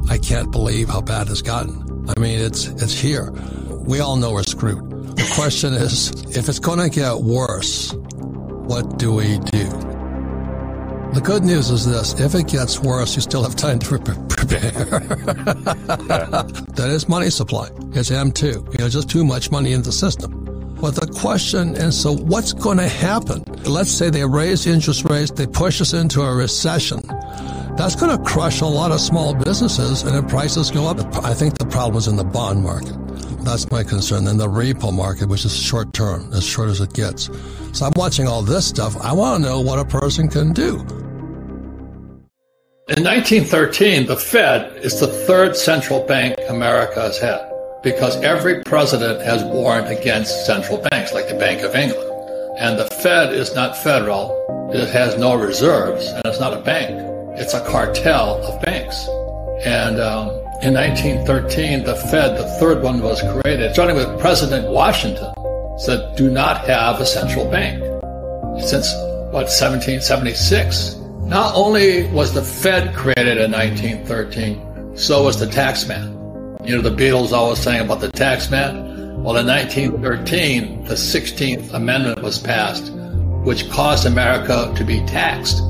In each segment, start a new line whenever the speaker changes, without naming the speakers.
I can't believe how bad it's gotten. I mean, it's here. We all know we're screwed. The question is, if it's going to get worse, what do we do? The good news is this: if it gets worse, you still have time to prepare. That is money supply. It's M2. Just too much money in the system. But the question is, so what's going to happen? Let's say they raise interest rates, they push us into a recession. That's going to crush a lot of small businesses, and if prices go up, I think the problem is in the bond market. That's my concern. And the repo market, which is short term, as short as it gets. So I'm watching all this stuff. I want to know what a person can do.
In 1913, the Fed is the third central bank America has had, because every president has warned against central banks, like the Bank of England. And the Fed is not federal. It has no reserves, and it's not a bank. It's a cartel of banks. And in 1913, the Fed, the third one, was created, starting with President Washington, said, do not have a central bank. Since, 1776. Not only was the Fed created in 1913, so was the taxman. The Beatles always sang about the taxman. Well, in 1913, the 16th Amendment was passed, which caused America to be taxed.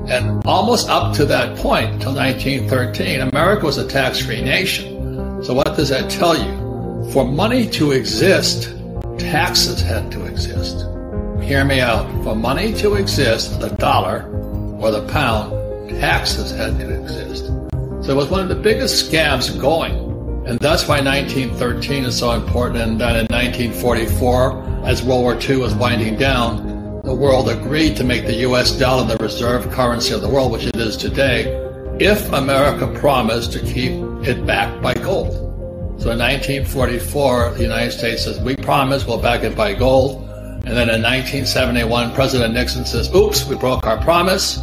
And almost up to that point, until 1913, America was a tax-free nation. So what does that tell you? For money to exist, taxes had to exist. Hear me out. For money to exist, the dollar or the pound, taxes had to exist. So it was one of the biggest scams going. And that's why 1913 is so important. And then in 1944, as World War II was winding down, the world agreed to make the U.S. dollar the reserve currency of the world, which it is today, if America promised to keep it backed by gold. So in 1944, the United States says, we promise we'll back it by gold. And then in 1971, President Nixon says, oops, we broke our promise.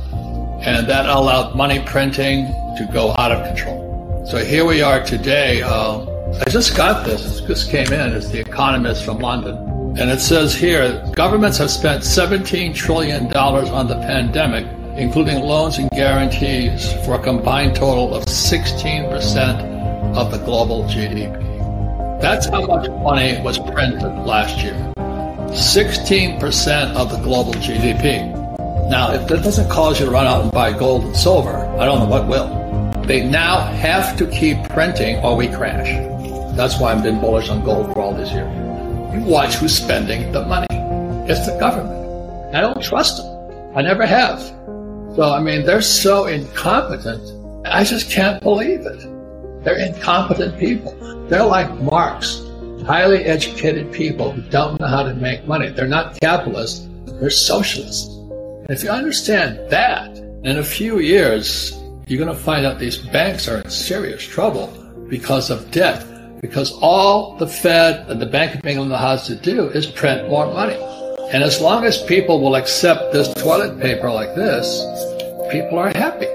And that allowed money printing to go out of control. So here we are today. I just got this. It just came in. It's The Economist from London. And it says here, governments have spent $17 trillion on the pandemic, including loans and guarantees, for a combined total of 16% of the global GDP. That's how much money was printed last year. 16% of the global GDP. Now, if that doesn't cause you to run out and buy gold and silver, I don't know what will. They now have to keep printing or we crash. That's why I've been bullish on gold for all these years. You watch who's spending the money. It's the government. I don't trust them. I never have. So, they're so incompetent. I just can't believe it. They're incompetent people. They're like Marx, highly educated people who don't know how to make money. They're not capitalists. They're socialists. And if you understand that, in a few years, you're going to find out these banks are in serious trouble because of debt. Because all the Fed and the Bank of England has to do is print more money. And as long as people will accept this toilet paper like this, people are happy.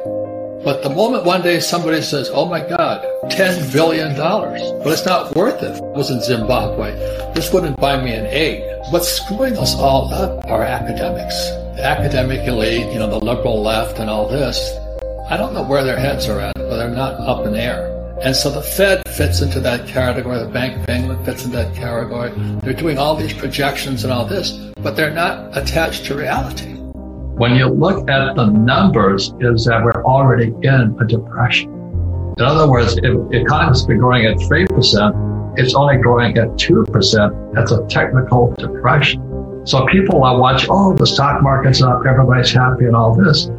But the moment one day somebody says, oh my God, $10 billion, but it's not worth it. I was in Zimbabwe. This wouldn't buy me an egg. What's screwing us all up are academics. The academic elite, the liberal left and all this. I don't know where their heads are at, but they're not up in the air. And so the Fed fits into that category, the Bank of England fits into that category. They're doing all these projections and all this, but they're not attached to reality. When you look at the numbers, is that we're already in a depression. In other words, if the economy's been growing at 3%, it's only growing at 2%. That's a technical depression. So people are watching, the stock market's up, everybody's happy and all this,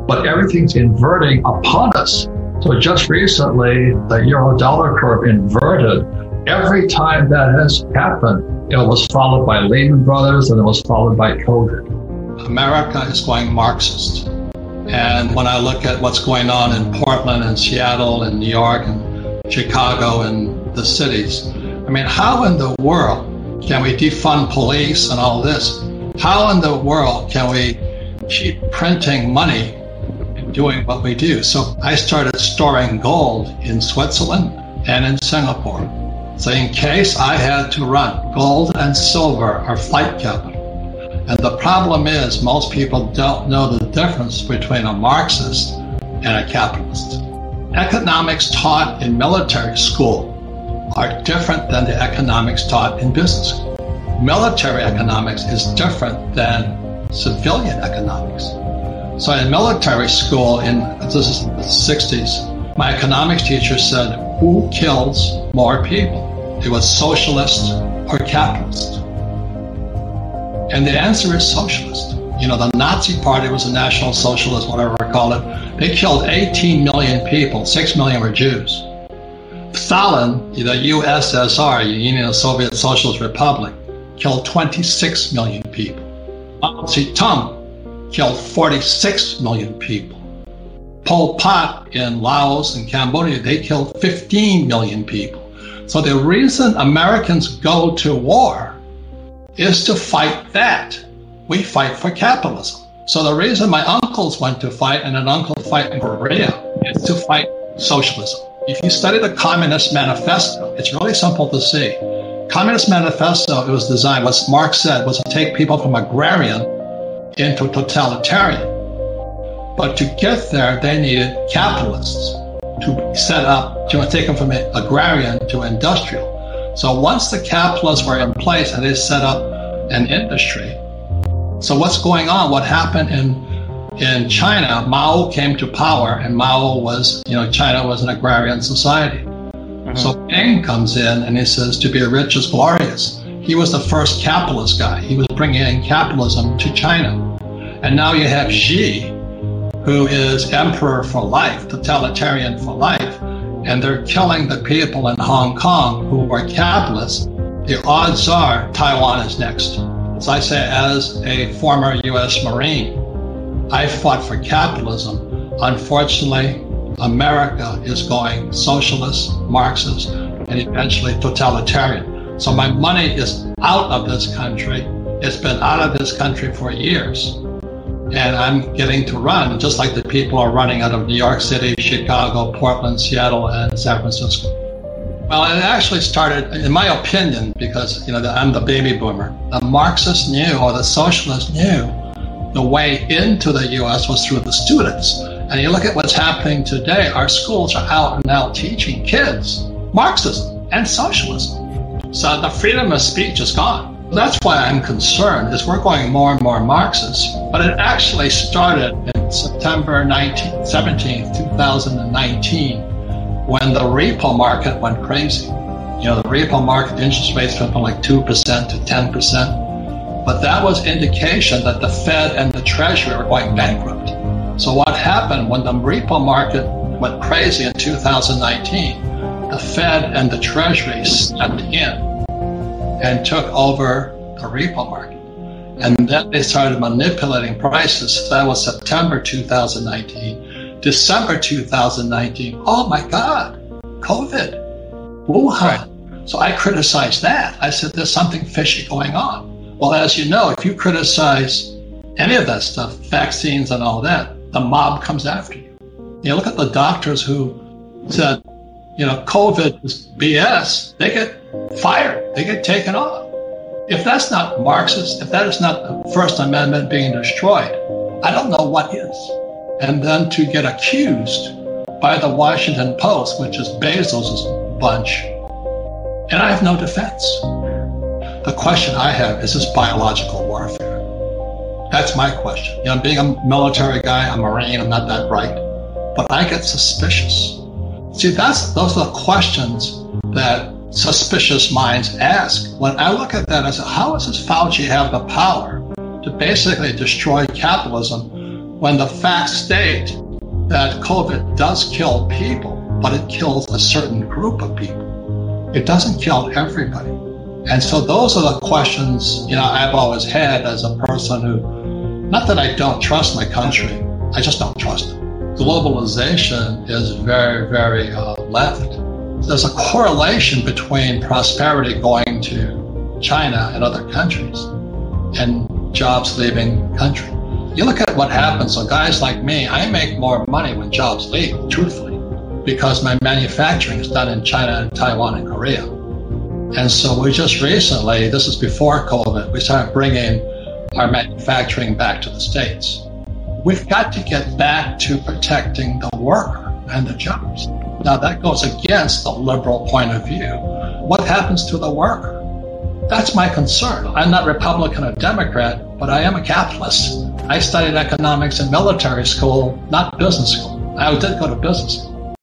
but everything's inverting upon us. So just recently, the euro-dollar curve inverted. Every time that has happened, it was followed by Lehman Brothers and it was followed by COVID. America is going Marxist. And when I look at what's going on in Portland and Seattle and New York and Chicago and the cities, how in the world can we defund police and all this? How in the world can we keep printing money doing what we do? So I started storing gold in Switzerland and in Singapore. So in case I had to run, gold and silver are flight capital. And the problem is most people don't know the difference between a Marxist and a capitalist. Economics taught in military school are different than the economics taught in business school. Military economics is different than civilian economics. So in military school, this is the 60s, my economics teacher said, who kills more people? It was socialist or capitalist. And the answer is socialist. You know, the Nazi Party was a National Socialist, whatever we call it. They killed 18 million people. 6 million were Jews. Stalin, the USSR, the Union of Soviet Socialist Republic, killed 26 million people. Mao Zedong killed 46 million people. Pol Pot in Laos and Cambodia, they killed 15 million people. So the reason Americans go to war is to fight that. We fight for capitalism. So the reason my uncles went to fight and an uncle fight in Korea is to fight socialism. If you study the Communist Manifesto, it's really simple to see. Communist Manifesto, it was designed, what Marx said, was to take people from agrarian into totalitarian. But to get there, they needed capitalists to set up, to take them from agrarian to industrial. So once the capitalists were in place and they set up an industry, so what's going on? What happened in China? Mao came to power, and Mao was, China was an agrarian society. Mm-hmm. So Deng comes in and he says, to be rich is glorious. He was the first capitalist guy. He was bringing in capitalism to China. And now you have Xi, who is emperor for life, totalitarian for life, and they're killing the people in Hong Kong who are capitalists. The odds are Taiwan is next. As I say, as a former U.S. Marine, I fought for capitalism. Unfortunately, America is going socialist, Marxist, and eventually totalitarian. So my money is out of this country. It's been out of this country for years. And I'm getting to run, just like the people are running out of New York City, Chicago, Portland, Seattle, and San Francisco. Well, it actually started, in my opinion, because I'm the baby boomer. The Marxists knew, or the socialists knew, the way into the U.S. was through the students. And you look at what's happening today, our schools are out and now teaching kids Marxism and socialism. So the freedom of speech is gone. That's why I'm concerned, is we're going more and more Marxist. But it actually started in September 17th, 2019, when the repo market went crazy. The repo market interest rates went from like 2% to 10%. But that was indication that the Fed and the Treasury were going bankrupt. So what happened when the repo market went crazy in 2019, the Fed and the Treasury stepped in and took over the repo market. And then they started manipulating prices. That was September 2019. December 2019, oh my God, COVID, Wuhan. Right. So I criticized that. I said, there's something fishy going on. Well, as you know, if you criticize any of that stuff, vaccines and all that, the mob comes after you. Look at the doctors who said, COVID is BS. They get fired. They get taken off. If that's not Marxist, if that is not the First Amendment being destroyed, I don't know what is. And then to get accused by the Washington Post, which is Bezos' bunch, and I have no defense. The question I have, is this biological warfare? That's my question. Being a military guy, a Marine, I'm not that bright, but I get suspicious. See, those are the questions that suspicious minds ask. When I look at that, I say, how does this Fauci have the power to basically destroy capitalism when the facts state that COVID does kill people, but it kills a certain group of people? It doesn't kill everybody. And so those are the questions, I've always had as a person who, not that I don't trust my country, I just don't trust it. Globalization is very, very left. There's a correlation between prosperity going to China and other countries and jobs leaving the country. You look at what happens. So guys like me, I make more money when jobs leave, truthfully, because my manufacturing is done in China and Taiwan and Korea. And so we just recently, this is before COVID, we started bringing our manufacturing back to the States. We've got to get back to protecting the worker. and the jobs. Now that goes against the liberal point of view. What happens to the worker? That's my concern. I'm not Republican or Democrat, but I am a capitalist. I studied economics in military school, not business school. I did go to business school.